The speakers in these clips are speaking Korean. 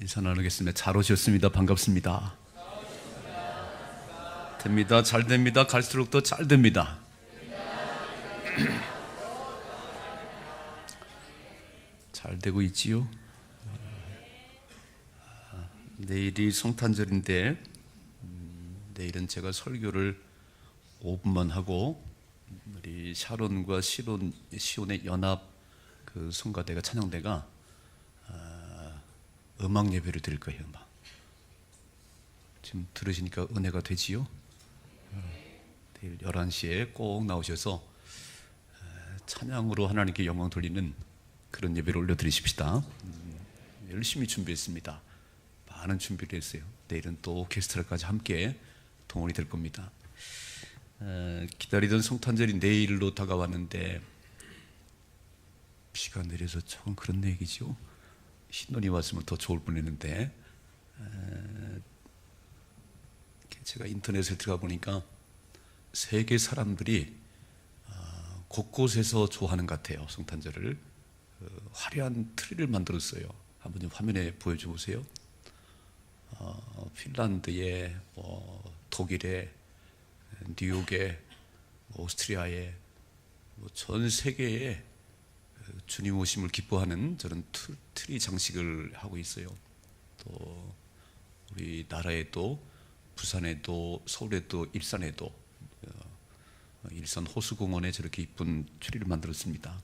인사 나누겠습니다. 잘 오셨습니다. 반갑습니다. 됩니다. 잘 됩니다. 갈수록 더 잘 됩니다. 잘 되고 있지요? 내일이 성탄절인데 내일은 제가 설교를 5분만 하고 우리 샤론과 시온의 연합 그 성가대가 찬양대가 음악 예배를 드릴 거예요. 음악. 지금 들으시니까 은혜가 되지요? 내일 11시에 꼭 나오셔서 찬양으로 하나님께 영광 돌리는 그런 예배를 올려드리십시다. 열심히 준비했습니다. 많은 준비를 했어요. 내일은 또 오케스트라까지 함께 동원이 될 겁니다. 기다리던 성탄절이 내일로 다가왔는데 비가 내려서 조금 그런 얘기죠. 신혼이 왔으면 더 좋을 뻔했는데 제가 인터넷에 들어가 보니까 세계 사람들이 곳곳에서 좋아하는 것 같아요. 성탄절을 화려한 트리를 만들었어요. 한번 좀 화면에 보여줘 보세요. 핀란드에 독일에 뉴욕에 오스트리아에 전 세계에 주님 오심을 기뻐하는 저런 트리 장식을 하고 있어요. 또 우리나라에도 부산에도 서울에도 일산에도 일산 호수공원에 저렇게 이쁜 트리를 만들었습니다.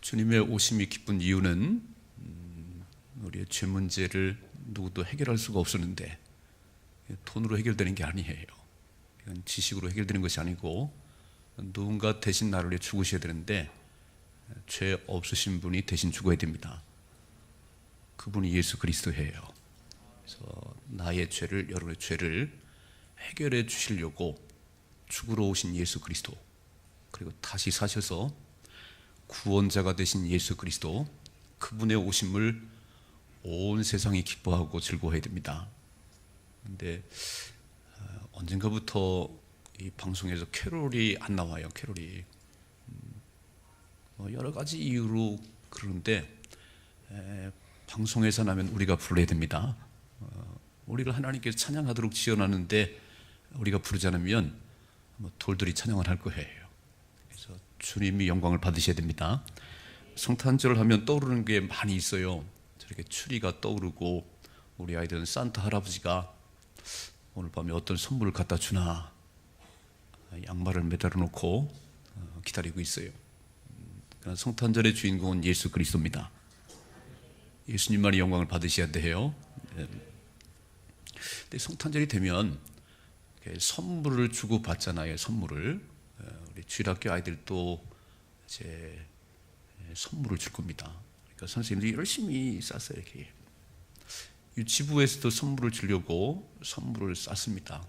주님의 오심이 기쁜 이유는 우리의 죄 문제를 누구도 해결할 수가 없었는데 돈으로 해결되는 게 아니에요. 이건 지식으로 해결되는 것이 아니고 누군가 대신 나를 위해 죽으셔야 되는데 죄 없으신 분이 대신 죽어야 됩니다. 그분이 예수 그리스도예요. 그래서 나의 죄를, 여러분의 죄를 해결해 주시려고 죽으러 오신 예수 그리스도, 그리고 다시 사셔서 구원자가 되신 예수 그리스도, 그분의 오심을 온 세상이 기뻐하고 즐거워해야 됩니다. 그런데 언젠가부터 이 방송에서 캐롤이 안 나와요. 캐롤이 여러 가지 이유로 그러는데 방송에서 나면 우리가 불러야 됩니다. 우리를 하나님께서 찬양하도록 지어놨는데 우리가 부르지 않으면 돌들이 찬양을 할 거예요. 그래서 주님이 영광을 받으셔야 됩니다. 성탄절을 하면 떠오르는 게 많이 있어요. 저렇게 추리가 떠오르고 우리 아이들은 산타 할아버지가 오늘 밤에 어떤 선물을 갖다 주나 양말을 매달아 놓고 기다리고 있어요. 성탄절의 주인공은 예수 그리스도입니다. 예수님만이 영광을 받으셔야 돼요. 근데 성탄절이 되면 선물을 주고 받잖아요. 선물을. 우리 주일학교 아이들도 이제 선물을 줄 겁니다. 그러니까 선생님들이 열심히 쌌어요. 이렇게. 유치부에서도 선물을 주려고 선물을 쌌습니다.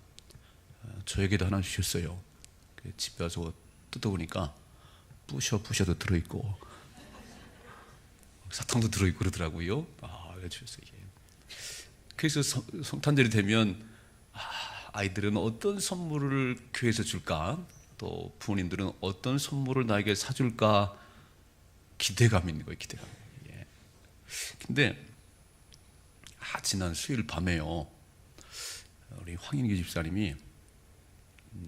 저에게도 하나 주셨어요. 집에 와서 뜯어보니까 부셔도 들어있고 사탕도 들어있고 그러더라고요. 주셨어요. 그래서 성탄절이 되면 아이들은 어떤 선물을 교회에서 줄까, 또 부모님들은 어떤 선물을 나에게 사줄까 기대감이 있는 거예요. 기대감. 근데 지난 수요일 밤에요, 우리 황인규 집사님이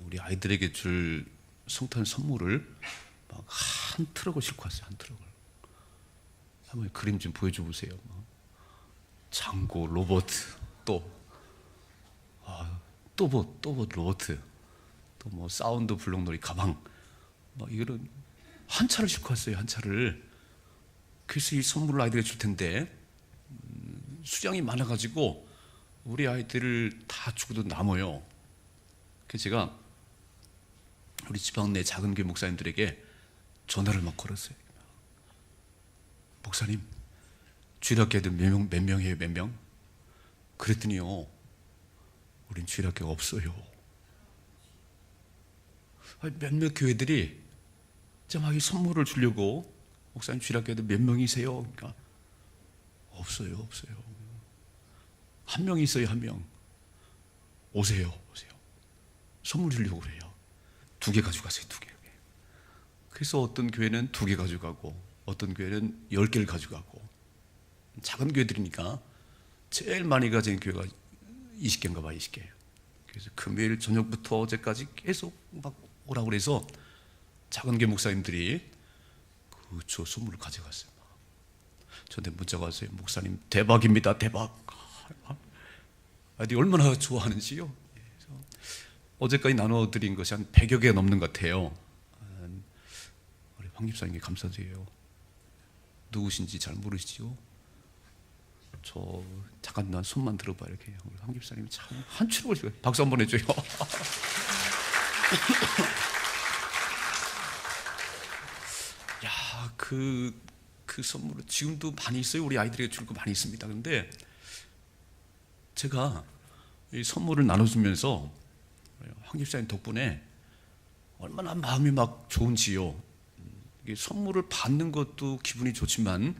우리 아이들에게 줄 성탄 선물을 막 한 트럭을 싣고 왔어요. 한 트럭을. 한번 그림 좀 보여줘 보세요. 장고, 로봇, 또 로봇, 또 사운드 블록놀이 가방, 이거를 한 차를 싣고 왔어요. 한 차를. 그래서 이 선물을 아이들에게 줄 텐데 수량이 많아가지고 우리 아이들을 다 주고도 남아요. 그래서 제가 우리 지방 내 작은 교회 목사님들에게 전화를 막 걸었어요. 목사님, 주일학교 애들 몇 명이에요? 몇 명? 그랬더니요, 우린 주일학교가 없어요. 몇몇 교회들이 막 이 선물을 주려고, 목사님 주일학교 애들 몇 명이세요? 그러니까 없어요. 한 명 있어요. 한 명. 오세요. 선물 주려고 그래요. 2개 가져가세요. 2개. 그래서 어떤 교회는 2개 가져가고 어떤 교회는 10개를 가져가고, 작은 교회들이니까 제일 많이 가진 교회가 20개인가 봐, 20개예요. 그래서 금요일 저녁부터 어제까지 계속 막 오라고 그래서 작은 교회 목사님들이 저 선물을 가져갔어요. 저한테 문자가 왔어요. 목사님 대박입니다, 대박. 얼마나 좋아하는지요. 그래서 어제까지 나눠드린 것이 한 100여 개 넘는 것 같아요. 우리 황 집사님께 감사드려요. 누구신지 잘 모르시죠? 저 잠깐 난 손만 들어봐. 이렇게 우리 황 집사님이 참 한추를 걸리고, 박수 한번 해줘요. 야, 그 선물은 지금도 많이 있어요. 우리 아이들에게 줄 거 많이 있습니다. 그런데 제가 이 선물을 나눠주면서 황 집사님 덕분에 얼마나 마음이 막 좋은지요. 선물을 받는 것도 기분이 좋지만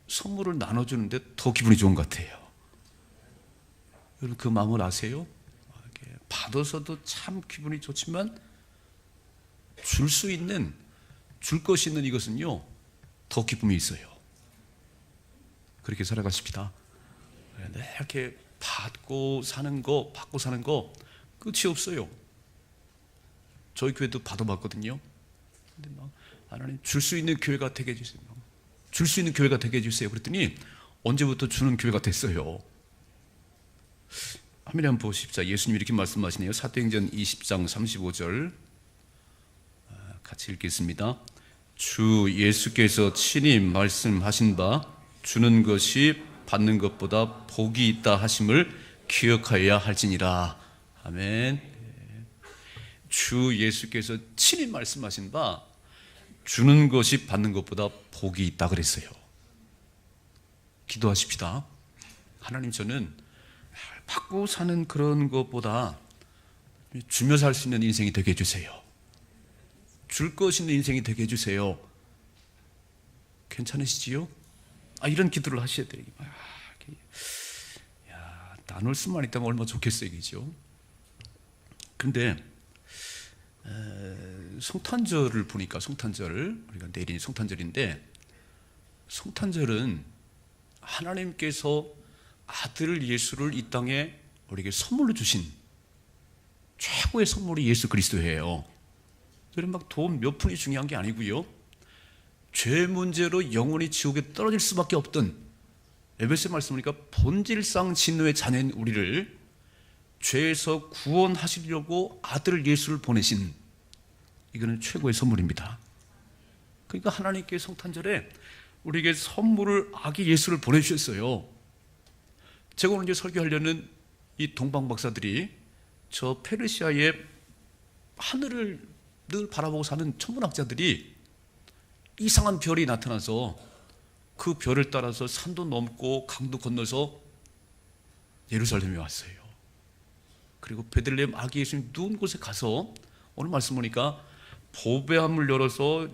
선물을 나눠주는데 더 기분이 좋은 것 같아요. 여러분 그 마음을 아세요? 받아서도 참 기분이 좋지만 줄 것이 있는 이것은요 더 기쁨이 있어요. 그렇게 살아가십시다. 이렇게 받고 사는 거 끝이 없어요. 저희 교회도 받아봤거든요. 근데 막 하나님 줄 수 있는 교회가 되게 해주세요. 줄 수 있는 교회가 되게 해주세요. 그랬더니 언제부터 주는 교회가 됐어요. 화면에 한번 보십시오. 예수님이 이렇게 말씀하시네요. 사도행전 20장 35절 같이 읽겠습니다. 주 예수께서 친히 말씀하신 바 주는 것이 받는 것보다 복이 있다 하심을 기억하여야 할지니라. 아멘. 주 예수께서 친히 말씀하신 바 주는 것이 받는 것보다 복이 있다 그랬어요. 기도하십시다. 하나님, 저는 받고 사는 그런 것보다 주며 살 수 있는 인생이 되게 해주세요. 줄 것 있는 인생이 되게 해주세요. 괜찮으시지요? 이런 기도를 하셔야 돼요. 나눌 수만 있다면 얼마나 좋겠어요, 그죠? 근데 성탄절을 보니까, 우리가 내일이 성탄절인데, 성탄절은 하나님께서 아들 예수를 이 땅에 우리에게 선물로 주신 최고의 선물이 예수 그리스도예요. 그래서 막 돈 몇 푼이 중요한 게 아니고요, 죄 문제로 영원히 지옥에 떨어질 수밖에 없던, 에베소 말씀 보니까 본질상 진노의 자녀인 우리를 죄에서 구원하시려고 아들 예수를 보내신, 이거는 최고의 선물입니다. 그러니까 하나님께 성탄절에 우리에게 선물을, 아기 예수를 보내주셨어요. 제가 오늘 설교하려는 이 동방 박사들이 저 페르시아의 하늘을 늘 바라보고 사는 천문학자들이 이상한 별이 나타나서 그 별을 따라서 산도 넘고 강도 건너서 예루살렘에 왔어요. 그리고 베들레헴 아기 예수님 누운 곳에 가서 오늘 말씀 보니까 보배함을 열어서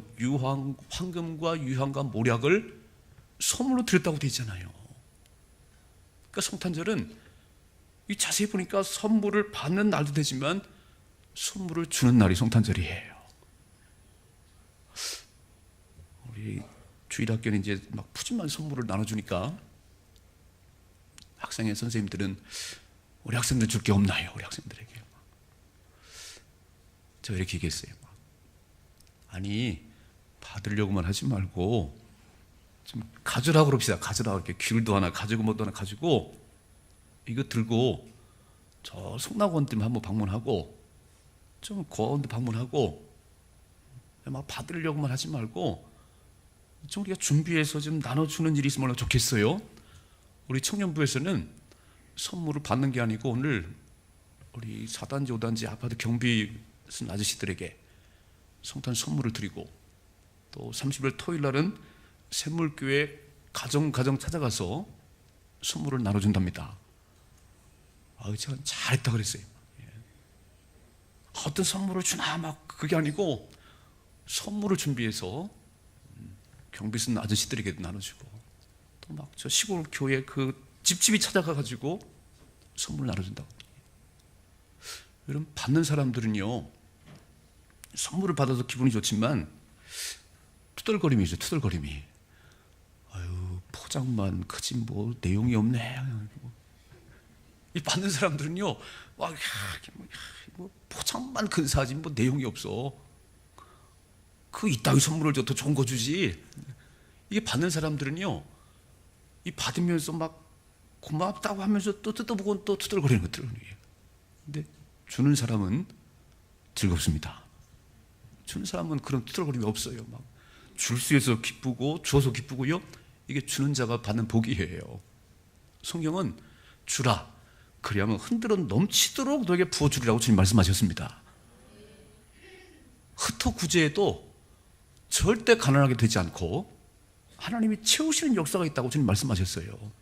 황금과 유향과 모략을 선물로 드렸다고 되어 있잖아요. 그러니까 성탄절은 이 자세히 보니까 선물을 받는 날도 되지만 선물을 주는 날이 성탄절이에요. 우리 주일학교는 이제 막 푸짐한 선물을 나눠주니까 학생회 선생님들은 우리 학생들 줄 게 없나요? 우리 학생들에게. 제가 이렇게 얘기했어요. 아니, 받으려고만 하지 말고 좀 가져라고 그럽시다. 가져라. 이렇게 귤도 하나 가지고 뭐도 하나 가지고 이거 들고 저 성락원들 한번 방문하고 좀 고아원들 방문하고 막 받으려고만 하지 말고 좀 우리가 준비해서 좀 나눠주는 일이 있으면 좋겠어요. 우리 청년부에서는 선물을 받는 게 아니고 오늘 우리 4단지 5단지 아파트 경비 쓴 아저씨들에게 성탄 선물을 드리고, 또 30일 토요일 날은 샘물교회 가정 찾아가서 선물을 나눠준답니다. 제가 잘했다 그랬어요. 어떤 선물을 주나 막 그게 아니고 선물을 준비해서 경비 쓴 아저씨들에게도 나눠주고, 또 막 저 시골 교회 그 집집이 찾아가가지고 선물 나눠준다고. 여러분, 받는 사람들은요 선물을 받아서 기분이 좋지만 투덜거림이 있어요. 투덜거림이. 포장만 크지 뭐 내용이 없네. 이 받는 사람들은요, 뭐 포장만 큰 사진 뭐 내용이 없어. 그 이따위 선물을 줘 더 좋은 거 주지. 이게 받는 사람들은요, 이 받으면서 막 고맙다고 하면서 또 뜯어보고 또 투덜거리는 것들을. 근데 주는 사람은 즐겁습니다. 주는 사람은 그런 투덜거림이 없어요. 막 줄 수 있어서 기쁘고 주어서 기쁘고요. 이게 주는 자가 받는 복이에요. 성경은 주라, 그리하면 흔들어 넘치도록 너에게 부어주리라고 주님 말씀하셨습니다. 흩어 구제해도 절대 가난하게 되지 않고 하나님이 채우시는 역사가 있다고 주님 말씀하셨어요.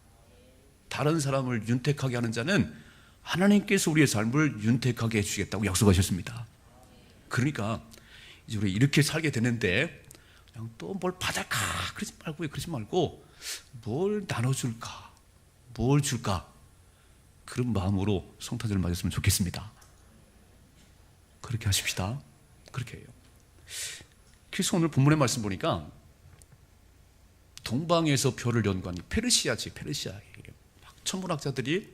다른 사람을 윤택하게 하는 자는 하나님께서 우리의 삶을 윤택하게 해주시겠다고 약속하셨습니다. 그러니까 이제 우리 이렇게 살게 되는데 그냥 또 뭘 받을까 그러지 말고 뭘 나눠줄까, 뭘 줄까, 그런 마음으로 성탄절을 맞았으면 좋겠습니다. 그렇게 하십시다. 그렇게 해요. 그래서 오늘 본문의 말씀 보니까 동방에서 별을 연구한 페르시아지, 페르시아. 천문학자들이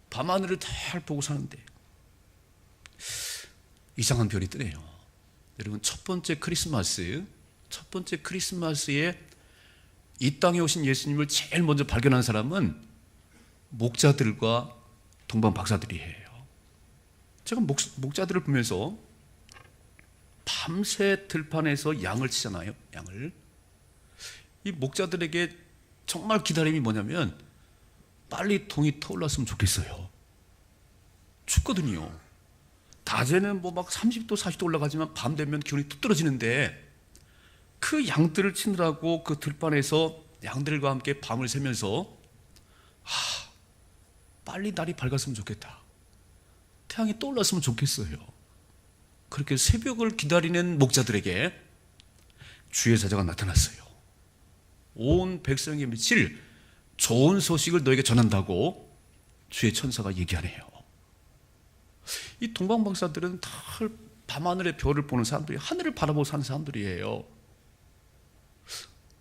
밤하늘을 잘 보고 사는데 이상한 별이 뜨네요. 여러분, 첫 번째 크리스마스에 이 땅에 오신 예수님을 제일 먼저 발견한 사람은 목자들과 동방 박사들이에요. 제가 목자들을 보면서 밤새 들판에서 양을 치잖아요. 양을. 이 목자들에게 정말 기다림이 뭐냐면 빨리 동이 터올랐으면 좋겠어요. 춥거든요. 낮에는 뭐 막 30도 40도 올라가지만 밤 되면 기온이 뚝 떨어지는데 그 양들을 치느라고 그 들판에서 양들과 함께 밤을 새면서 빨리 날이 밝았으면 좋겠다. 태양이 떠올랐으면 좋겠어요. 그렇게 새벽을 기다리는 목자들에게 주의 사자가 나타났어요. 온 백성에게 미칠 좋은 소식을 너에게 전한다고 주의 천사가 얘기하네요. 이 동방박사들은 다 밤하늘의 별을 보는 사람들이, 하늘을 바라보고 사는 사람들이에요.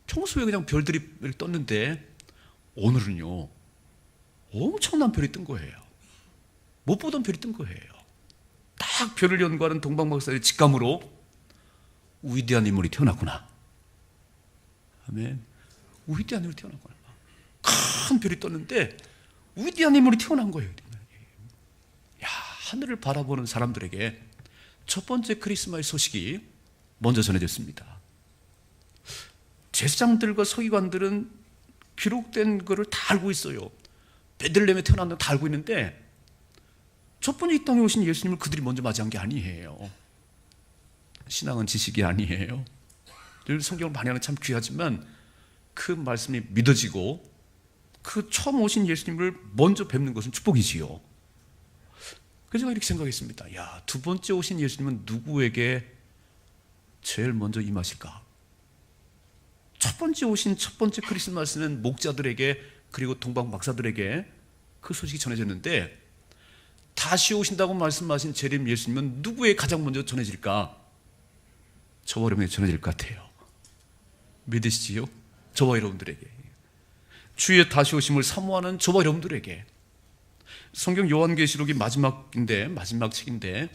평소에 그냥 별들이 떴는데 오늘은요 엄청난 별이 뜬 거예요. 못 보던 별이 뜬 거예요. 딱 별을 연구하는 동방박사의 직감으로 위대한 인물이 태어났구나. 아멘. 위대한 인물이 태어났구나. 큰 별이 떴는데 위대한 인물이 태어난 거예요. 야, 하늘을 바라보는 사람들에게 첫 번째 크리스마스 소식이 먼저 전해졌습니다. 제사장들과 서기관들은 기록된 거를 다 알고 있어요. 베들레헴에 태어났는 다 알고 있는데 첫 번째 이 땅에 오신 예수님을 그들이 먼저 맞이한 게 아니에요. 신앙은 지식이 아니에요. 늘 성경을 많이 하는 참 귀하지만 그 말씀이 믿어지고 그 처음 오신 예수님을 먼저 뵙는 것은 축복이지요. 그래서 제가 이렇게 생각했습니다. 야, 두 번째 오신 예수님은 누구에게 제일 먼저 임하실까? 첫 번째 오신 첫 번째 크리스마스는 목자들에게 그리고 동방 박사들에게 그 소식이 전해졌는데 다시 오신다고 말씀하신 재림 예수님은 누구에게 가장 먼저 전해질까? 저와 여러분에게 전해질 것 같아요. 믿으시지요? 저와 여러분들에게. 주의 다시 오심을 사모하는 저와 여러분들에게. 성경 요한계시록이 마지막 책인데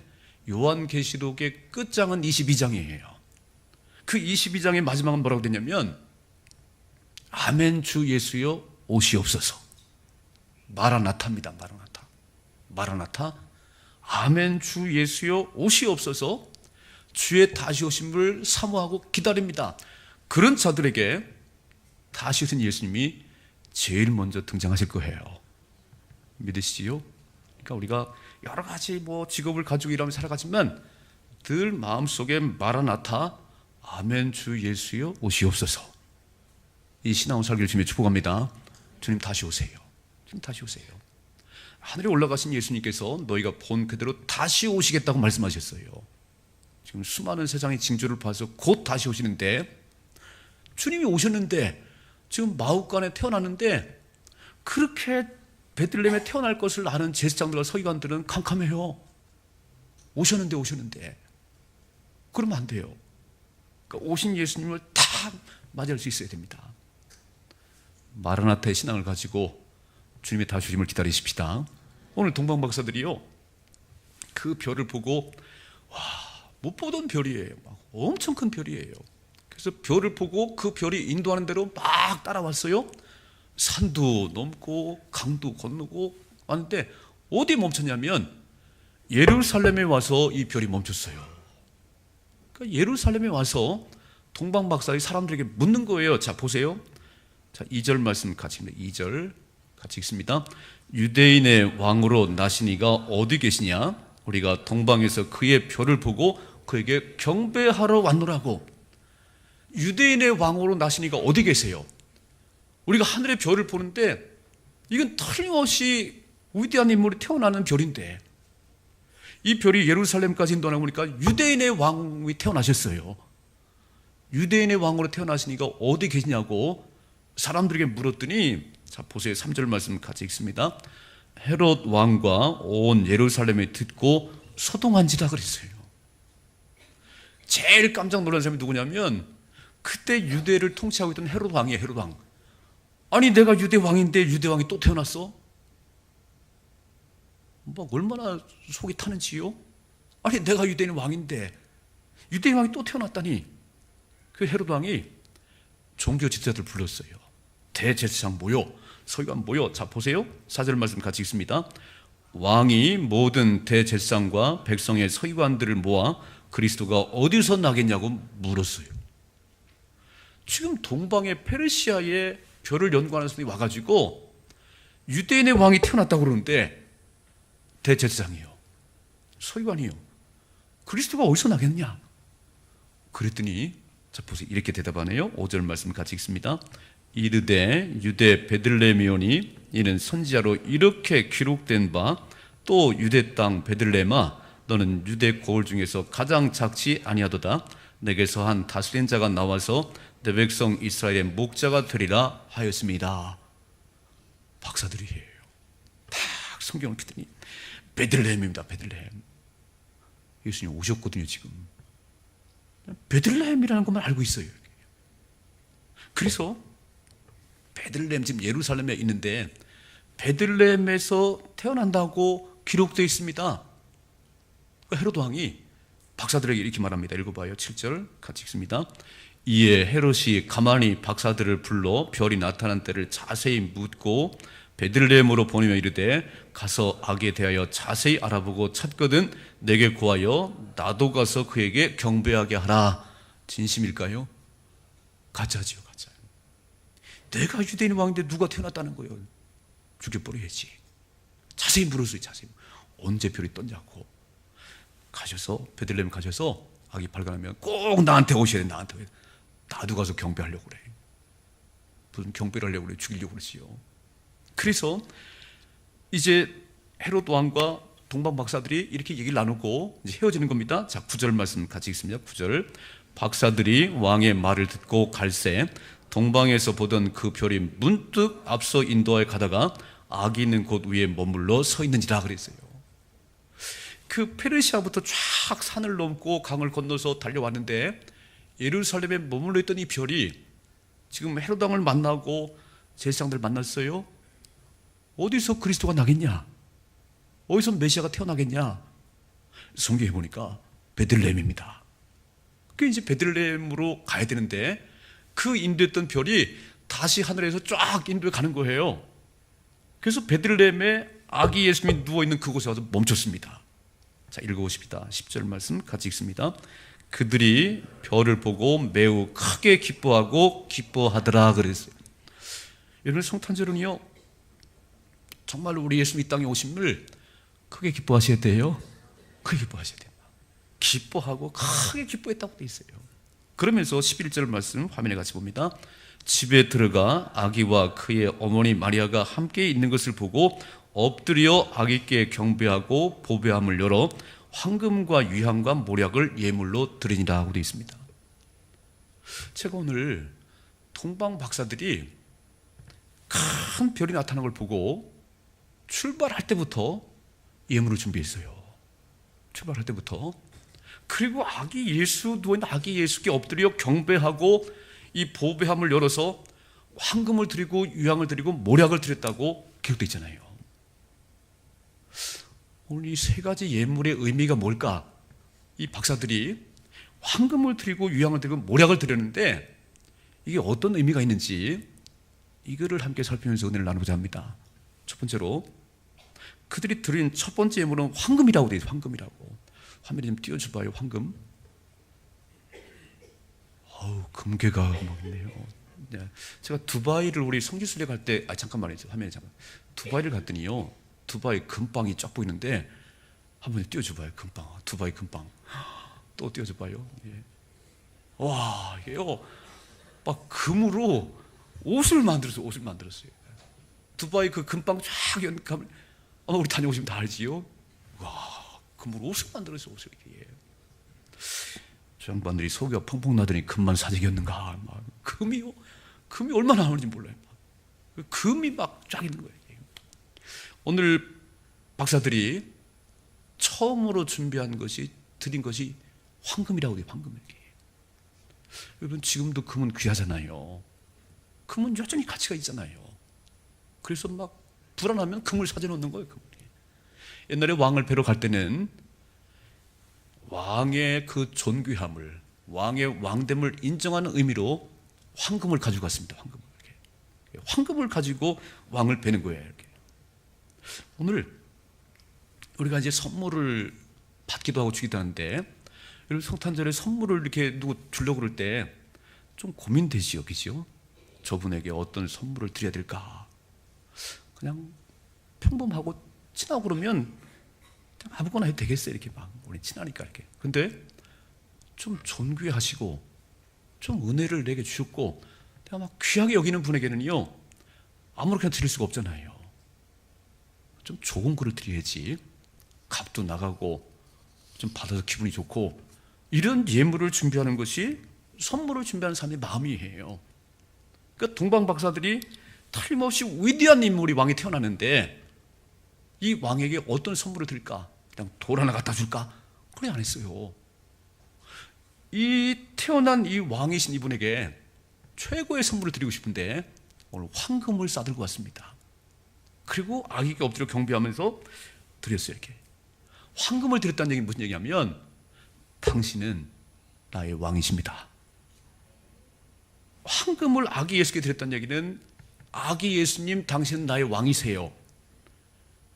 요한계시록의 끝장은 22장이에요. 그 22장의 마지막은 뭐라고 되냐면 아멘 주 예수여 오시옵소서. 마라나타입니다. 마라나타. 아멘 주 예수여 오시옵소서. 주의 다시 오심을 사모하고 기다립니다. 그런 자들에게 다시 오신 예수님이 제일 먼저 등장하실 거예요. 믿으시지요? 그러니까 우리가 여러 가지 직업을 가지고 일하며 살아가지만 늘 마음속에 마라나타 아멘 주 예수여 오시옵소서. 이 신앙을 살기를 주님의 축복합니다. 주님 다시 오세요. 주님 다시 오세요. 하늘에 올라가신 예수님께서 너희가 본 그대로 다시 오시겠다고 말씀하셨어요. 지금 수많은 세상의 징조를 봐서 곧 다시 오시는데 주님이 오셨는데 지금 마ಹು간에 태어났는데 그렇게 베들레헴에 태어날 것을 아는 제사장들과 서기관들은 캄캄해요. 오셨는데 그러면 안 돼요. 그러니까 오신 예수님을 다 맞이할 수 있어야 됩니다. 마라나타의 신앙을 가지고 주님의 다시 오심을 기다리십시다. 오늘 동방 박사들이요, 그 별을 보고 못 보던 별이에요. 막 엄청 큰 별이에요. 그래서 별을 보고 그 별이 인도하는 대로 막 따라왔어요. 산도 넘고 강도 건너고 왔는데 어디 멈췄냐면 예루살렘에 와서 이 별이 멈췄어요. 그러니까 예루살렘에 와서 동방 박사의 사람들에게 묻는 거예요. 자, 보세요. 자, 2절 말씀 같이 읽습니다. 2절 같이 읽습니다. 유대인의 왕으로 나신 이가 어디 계시냐? 우리가 동방에서 그의 별을 보고 그에게 경배하러 왔노라고. 유대인의 왕으로 나신 이가 어디 계세요? 우리가 하늘의 별을 보는데 이건 틀림없이 위대한 인물이 태어나는 별인데, 이 별이 예루살렘까지 인도하다 보니까 유대인의 왕이 태어나셨어요. 유대인의 왕으로 태어나신 이가 어디 계시냐고 사람들에게 물었더니, 자, 보세요. 3절 말씀 같이 읽습니다. 헤롯 왕과 온 예루살렘에 듣고 소동한지라 그랬어요. 제일 깜짝 놀란 사람이 누구냐면 그때 유대를 통치하고 있던 헤롯 왕이에요. 헤롯 왕. 아니, 내가 유대 왕인데 유대 왕이 또 태어났어? 뭐 얼마나 속이 타는지요? 아니, 내가 유대인 왕인데 유대인 왕이 또 태어났다니. 그 헤롯 왕이 종교 지도자들 불렀어요. 대제사장 모여, 서기관 모여. 자, 보세요. 4절 말씀 같이 읽습니다. 왕이 모든 대제사장과 백성의 서기관들을 모아 그리스도가 어디서 나겠냐고 물었어요. 지금 동방의 페르시아의 별을 연구하는 사람이 와가지고 유대인의 왕이 태어났다고 그러는데 대제사장이요, 서기관이요, 그리스도가 어디서 나겠냐? 그랬더니, 자, 보세요. 이렇게 대답하네요. 5절 말씀 같이 읽습니다. 이르되 유대 베들레헴이오니 이는 선지자로 이렇게 기록된 바, 또 유대 땅 베들레헴아 너는 유대 고을 중에서 가장 작지 아니하도다. 내게서 한 다스린 자가 나와서 내 백성 이스라엘의 목자가 되리라 하였습니다. 박사들이에요. 딱 성경을 펴더니 베들레헴입니다. 베들레헴. 예수님 오셨거든요. 지금 베들레헴이라는 것만 알고 있어요. 그래서 베들레헴, 지금 예루살렘에 있는데 베들레헴에서 태어난다고 기록되어 있습니다. 헤롯 왕이 박사들에게 이렇게 말합니다. 읽어봐요. 7절 같이 읽습니다. 이에 헤롯이 가만히 박사들을 불러 별이 나타난 때를 자세히 묻고 베들레헴으로 보내며 이르되 가서 아기에 대하여 자세히 알아보고 찾거든 내게 구하여 나도 가서 그에게 경배하게 하라. 진심일까요? 가짜지요, 가짜. 내가 유대인 왕인데 누가 태어났다는 거예요? 죽여버려야지. 자세히 물었어요. 자세히. 언제 별이 떴냐고. 가셔서 베들레헴 가셔서 아기 발견하면 꼭 나한테 오셔야 돼. 나한테. 나도 가서 경배하려고 그래. 무슨 경배를 하려고 그래. 죽이려고 그러지요. 그래서 이제 헤롯 왕과 동방 박사들이 이렇게 얘기를 나누고 이제 헤어지는 겁니다. 자, 9절 말씀 같이 읽습니다. 9절. 박사들이 왕의 말을 듣고 갈새 동방에서 보던 그 별이 문득 앞서 인도하여 가다가 아기 있는 곳 위에 머물러 서 있는지라 그랬어요. 그 페르시아부터 쫙 산을 넘고 강을 건너서 달려왔는데 예루살렘에 머물러 있던 이 별이 지금 헤롯 왕을 만나고 제사장들 만났어요. 어디서 그리스도가 나겠냐? 어디서 메시아가 태어나겠냐? 성경에 보니까 베들레헴입니다. 그 이제 베들레헴으로 가야 되는데 그 인도했던 별이 다시 하늘에서 쫙 인도에 가는 거예요. 그래서 베들레헴에 아기 예수님이 누워있는 그곳에 와서 멈췄습니다. 자, 읽어보십니다. 10절 말씀 같이 읽습니다. 그들이 별을 보고 매우 크게 기뻐하고 기뻐하더라 그랬어요. 여러분, 성탄절은요 정말로 우리 예수님 이 땅에 오심을 크게 기뻐하셔야 돼요. 크게 기뻐하셔야 돼요. 기뻐하고 크게 기뻐했다고 돼 있어요. 그러면서 11절 말씀 화면에 같이 봅니다. 집에 들어가 아기와 그의 어머니 마리아가 함께 있는 것을 보고 엎드려 아기께 경배하고 보배함을 열어 황금과 유향과 모략을 예물로 드리니라 하고 되어 있습니다. 제가 오늘 동방 박사들이 큰 별이 나타나는 걸 보고 출발할 때부터 예물을 준비했어요. 출발할 때부터. 그리고 아기 예수 누워있는 아기 예수께 엎드려 경배하고 이 보배함을 열어서 황금을 드리고 유향을 드리고 모략을 드렸다고 기록되어 있잖아요. 오늘 이 세 가지 예물의 의미가 뭘까? 이 박사들이 황금을 드리고 유향을 드리고 모략을 드렸는데 이게 어떤 의미가 있는지 이거를 함께 살피면서 은혜를 나누고자 합니다. 첫 번째로 그들이 드린 첫 번째 예물은 황금이라고 되어 있어요. 황금이라고. 화면에 좀 띄워줘봐요. 황금. 금괴가 막 있네요. 네. 제가 두바이를 우리 성지순례 갈 때, 잠깐만요. 화면에 잠깐. 두바이를 갔더니요. 두바이 금빵이 쫙 보이는데 한번 띄워줘봐요. 금빵. 두바이 금빵. 또 띄워줘봐요. 예. 와, 이게요. 막 금으로 옷을 만들었어요. 두바이 그 금빵 쫙 연감. 우리 다녀오시면 다 알지요. 와, 금으로 옷을 만들었어요. 옷을 이렇게. 저 양반들이 속이 펑펑 나더니 금만 사재기였는가. 막 금이요. 금이 얼마나 나오는지 몰라요. 금이 막 쫙 있는 거예요. 오늘 박사들이 처음으로 준비한 것이 드린 것이 황금이라고 해요. 황금. 여러분 지금도 금은 귀하잖아요. 금은 여전히 가치가 있잖아요. 그래서 막 불안하면 금을 사재 놓는 거예요. 금을. 옛날에 왕을 뵈러 갈 때는 왕의 그 존귀함을, 왕의 왕됨을 인정하는 의미로 황금을 가지고 갔습니다. 황금을. 이렇게. 황금을 가지고 왕을 뵈는 거예요. 이렇게. 오늘 우리가 이제 선물을 받기도 하고 주기도 하는데, 여러분 성탄절에 선물을 이렇게 누구 주려고 그럴 때 좀 고민되지요, 그죠? 저분에게 어떤 선물을 드려야 될까? 그냥 평범하고 친하고 그러면 아무거나 해도 되겠어요. 이렇게 막 우리 친하니까 이렇게. 근데 좀 존귀하시고 좀 은혜를 내게 주셨고 내가 막 귀하게 여기는 분에게는요 아무렇게나 드릴 수가 없잖아요. 좀 좋은 거를 드려야지. 값도 나가고 좀 받아서 기분이 좋고 이런 예물을 준비하는 것이 선물을 준비하는 사람의 마음이에요. 그러니까 동방 박사들이 틀림없이 위대한 인물이 왕이 태어났는데 이 왕에게 어떤 선물을 드릴까? 그냥 돌 하나 갖다 줄까? 그래 안 했어요. 이 태어난 이 왕이신 이분에게 최고의 선물을 드리고 싶은데 오늘 황금을 싸들고 왔습니다. 그리고 아기에게 엎드려 경배하면서 드렸어요. 이렇게. 황금을 드렸다는 얘기는 무슨 얘기냐면 당신은 나의 왕이십니다. 황금을 아기 예수께 드렸다는 얘기는 아기 예수님 당신은 나의 왕이세요.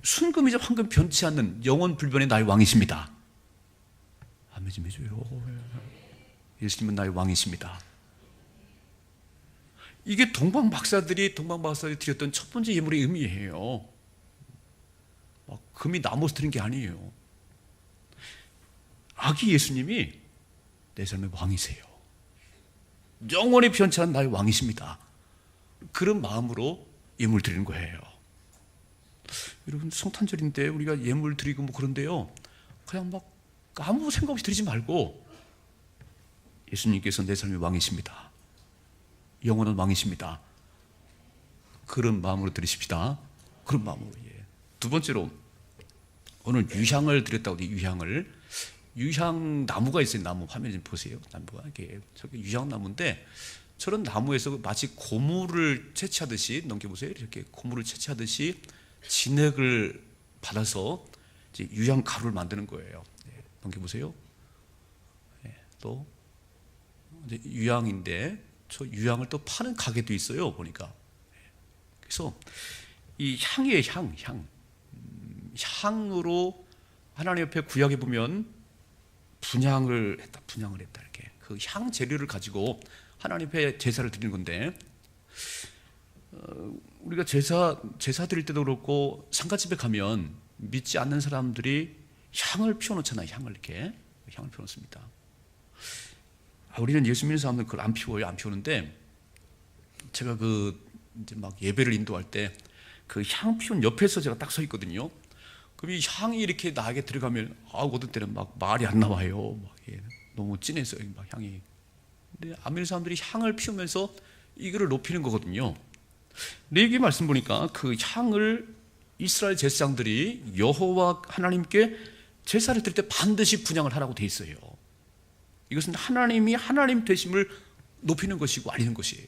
순금이자 황금 변치 않는 영원 불변의 나의 왕이십니다. 아멘 좀 해줘요. 예수님은 나의 왕이십니다. 이게 동방 박사들이 드렸던 첫 번째 예물의 의미예요. 막 금이 나무에서 드린 게 아니에요. 아기 예수님이 내 삶의 왕이세요. 영원히 변치 않은 나의 왕이십니다. 그런 마음으로 예물 드리는 거예요. 여러분 성탄절인데 우리가 예물 드리고 뭐 그런데요 그냥 막 아무 생각 없이 드리지 말고 예수님께서 내 삶의 왕이십니다. 영원한 왕이십니다. 그런 마음으로 드리십시다. 그런 마음으로. 예. 두 번째로 오늘 유향을 드렸다고 해요. 유향 나무가 있어요. 나무 화면 좀 보세요. 나무가 이게 저기 유향 나무인데 저런 나무에서 마치 고무를 채취하듯이 넘겨보세요. 이렇게 고무를 채취하듯이 진액을 받아서 이제 유향 가루를 만드는 거예요. 네, 넘겨보세요. 네, 또 이제 유향인데 저 유향을 또 파는 가게도 있어요. 보니까. 그래서 이 향이에요. 향으로 하나님 옆에 구약에 보면 분향을 했다 이렇게 그 향 재료를 가지고 하나님 앞에 제사를 드리는 건데 우리가 제사 드릴 때도 그렇고 상가집에 가면 믿지 않는 사람들이 향을 피워놓잖아요. 향을 피워놓습니다. 우리는 예수 믿는 사람들은 그걸 안 피워요. 안 피우는데 제가 이제 막 예배를 인도할 때 그 향 피운 옆에서 제가 딱 서 있거든요. 그럼 이 향이 이렇게 나에게 들어가면 어떤 때는 막 말이 안 나와요. 막 너무 진해서 막 향이. 근데 안 믿는 사람들이 향을 피우면서 이거를 높이는 거거든요. 레위기 말씀 보니까 그 향을 이스라엘 제사장들이 여호와 하나님께 제사를 드릴 때 반드시 분향을 하라고 돼 있어요. 이것은 하나님이 하나님 되심을 높이는 것이고 알리는 것이에요.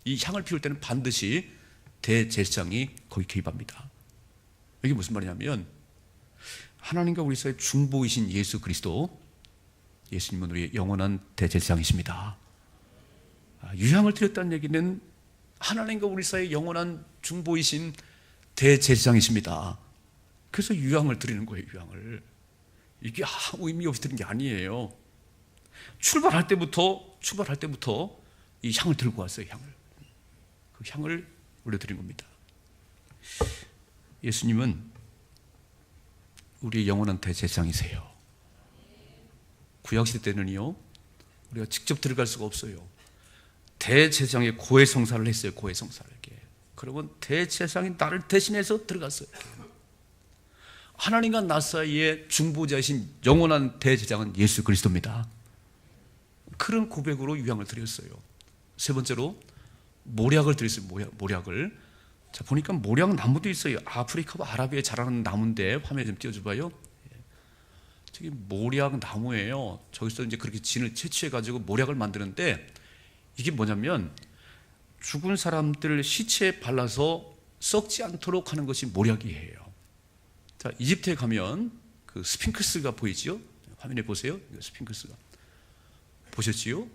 이 향을 피울 때는 반드시 대제사장이 거기 개입합니다. 이게 무슨 말이냐면 하나님과 우리 사이의 중보이신 예수 그리스도, 예수님은 우리의 영원한 대제사장이십니다. 유향을 드렸다는 얘기는 하나님과 우리 사이의 영원한 중보이신 대제사장이십니다. 그래서 유향을 드리는 거예요. 유향을. 이게 아무 의미 없이 드리는 게 아니에요. 출발할 때부터 이 향을 들고 왔어요. 그 향을 올려드린 겁니다. 예수님은 우리의 영원한 대제사장이세요. 구약시대 때는요, 우리가 직접 들어갈 수가 없어요. 대제사장의 고해성사를 했어요. 고해성사를. 그러면 대제사장이 나를 대신해서 들어갔어요. 하나님과 나 사이의 중보자이신 영원한 대제사장은 예수 그리스도입니다. 그런 고백으로 유향을 드렸어요. 세 번째로 모략을 드렸어요. 모략을. 자, 보니까 모략 나무도 있어요. 아프리카와 아라비아에 자라는 나무인데 화면에 좀 띄워줘봐요. 저기 모략 나무예요. 저기서 이제 그렇게 진을 채취해가지고 모략을 만드는데, 이게 뭐냐면 죽은 사람들 시체에 발라서 썩지 않도록 하는 것이 모략이에요. 자, 이집트에 가면 그 스핑크스가 보이지요? 화면에 보세요. 스핑크스가 보셨지요?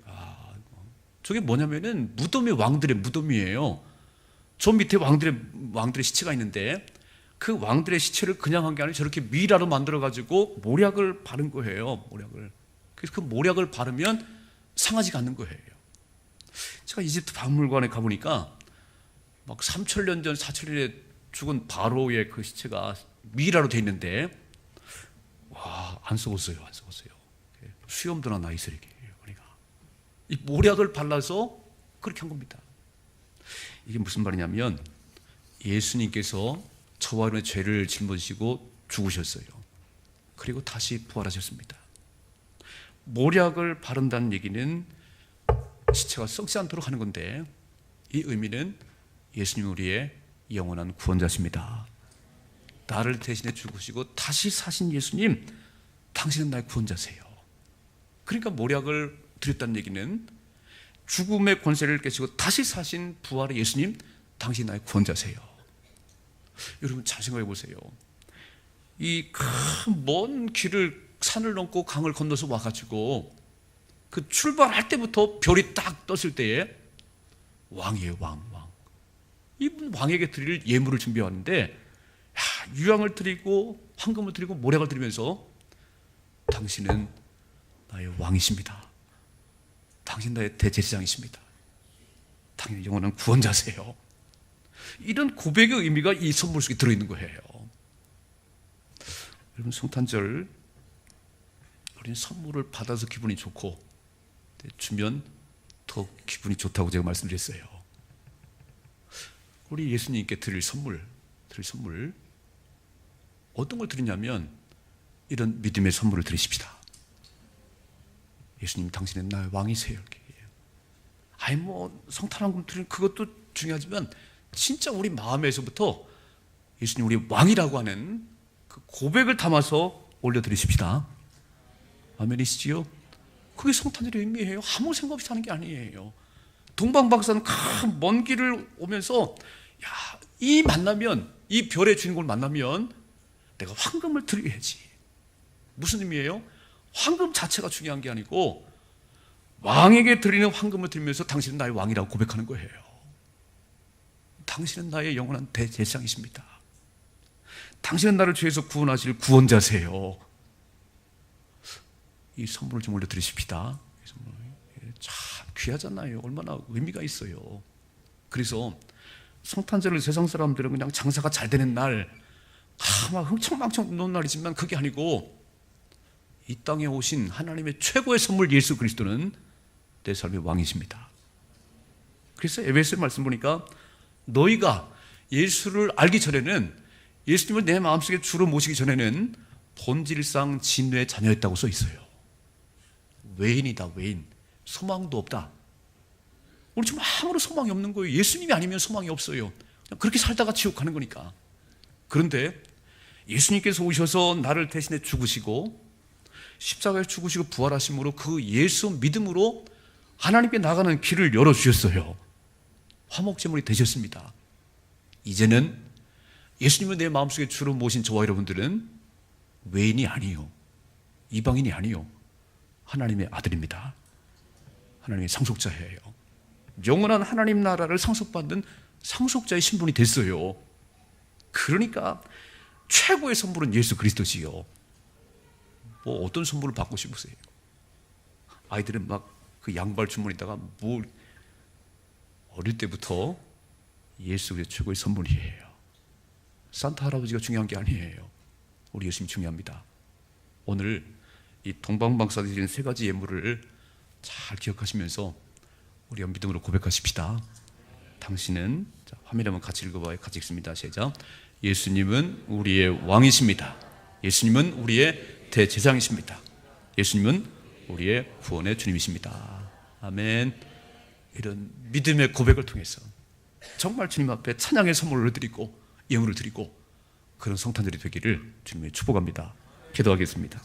저게 뭐냐면은 무덤의 왕들의 무덤이에요. 저 밑에 왕들의 시체가 있는데, 그 왕들의 시체를 그냥 한 게 아니라 저렇게 미라로 만들어 가지고 모략을 바른 거예요. 모략을. 그래서 그 모략을 바르면 상하지가 않는 거예요. 제가 이집트 박물관에 가보니까 막 3,000년 전, 4,000년에 죽은 바로의 그 시체가 미라로 돼 있는데, 와, 안 썩었어요. 수염도 나 있어요. 그러니까 이 모략을 발라서 그렇게 한 겁니다. 이게 무슨 말이냐면 예수님께서 저와 여러분의 죄를 짊어지시고 죽으셨어요. 그리고 다시 부활하셨습니다. 모략을 바른다는 얘기는 시체가 썩지 않도록 하는 건데, 이 의미는 예수님 우리의 영원한 구원자십니다. 나를 대신해 죽으시고 다시 사신 예수님, 당신은 나의 구원자세요. 그러니까 모략을 드렸다는 얘기는 죽음의 권세를 깨치고 다시 사신 부활의 예수님, 당신 나의 구원자세요. 여러분 잘 생각해 보세요. 이 큰 먼 길을, 산을 넘고 강을 건너서 와가지고 그 출발할 때부터 별이 딱 떴을 때에 왕이에요. 왕. 이분 왕에게 드릴 예물을 준비하는데, 유향을 드리고 황금을 드리고 모략을 드리면서 당신은 나의 왕이십니다. 당신 나의 대제사장이십니다. 당신은 영원한 구원자세요. 이런 고백의 의미가 이 선물 속에 들어있는 거예요. 여러분, 성탄절 우리는 선물을 받아서 기분이 좋고 주면 더 기분이 좋다고 제가 말씀드렸어요. 우리 예수님께 드릴 선물 어떤 걸 드리냐면 이런 믿음의 선물을 드리십시다. 예수님, 당신은 나의 왕이세요. 성탄한금 드리는 그것도 중요하지만 진짜 우리 마음에서부터 예수님 우리 왕이라고 하는 그 고백을 담아서 올려드리십시다. 아멘이시지요? 그게 성탄절의 의미예요. 아무 생각 없이 하는 게 아니에요. 동방박사는 큰 먼 길을 오면서, 이 별의 주인공을 만나면 내가 황금을 드려야지. 무슨 의미예요? 황금 자체가 중요한 게 아니고 왕에게 드리는 황금을 드리면서 당신은 나의 왕이라고 고백하는 거예요. 당신은 나의 영원한 대제사장이십니다. 당신은 나를 죄에서 구원하실 구원자세요. 이 선물을 좀 올려드리십시다. 참 귀하잖아요. 얼마나 의미가 있어요. 그래서 성탄절을 세상 사람들은 그냥 장사가 잘 되는 날, 막 흥청망청 노는 날이지만 그게 아니고 이 땅에 오신 하나님의 최고의 선물 예수 그리스도는 내 삶의 왕이십니다. 그래서 에베소의 말씀 보니까 너희가 예수를 알기 전에는, 예수님을 내 마음속에 주로 모시기 전에는 본질상 진노의 자녀였다고 써 있어요. 외인이다, 외인. 소망도 없다. 우리 지금 아무런 소망이 없는 거예요. 예수님이 아니면 소망이 없어요. 그냥 그렇게 살다가 지옥 가는 거니까. 그런데 예수님께서 오셔서 나를 대신해 죽으시고 십자가에 죽으시고 부활하심으로 그 예수 믿음으로 하나님께 나가는 길을 열어주셨어요. 화목제물이 되셨습니다. 이제는 예수님은 내 마음속에 주로 모신 저와 여러분들은 외인이 아니요, 이방인이 아니요, 하나님의 아들입니다. 하나님의 상속자예요. 영원한 하나님 나라를 상속받는 상속자의 신분이 됐어요. 그러니까 최고의 선물은 예수 그리스도지요. 뭐 어떤 선물을 받고 싶으세요? 아이들은 막 그 양발 주머니다가 뭘, 어릴 때부터 예수 그리스도 최고의 선물이에요. 산타 할아버지가 중요한 게 아니에요. 우리 예수님이 중요합니다. 오늘 이 동방방사 드리는 세 가지 예물을 잘 기억하시면서 우리가 믿음으로 고백하십시다. 당신은, 자, 화면에 한번 같이 읽어봐요. 같이 읽습니다. 시작. 예수님은 우리의 왕이십니다. 예수님은 우리의 대제사장이십니다. 예수님은 우리의 구원의 주님이십니다. 아멘. 이런 믿음의 고백을 통해서 정말 주님 앞에 찬양의 선물을 드리고 예물을 드리고 그런 성탄절이 되기를 주님의 축복합니다. 기도하겠습니다.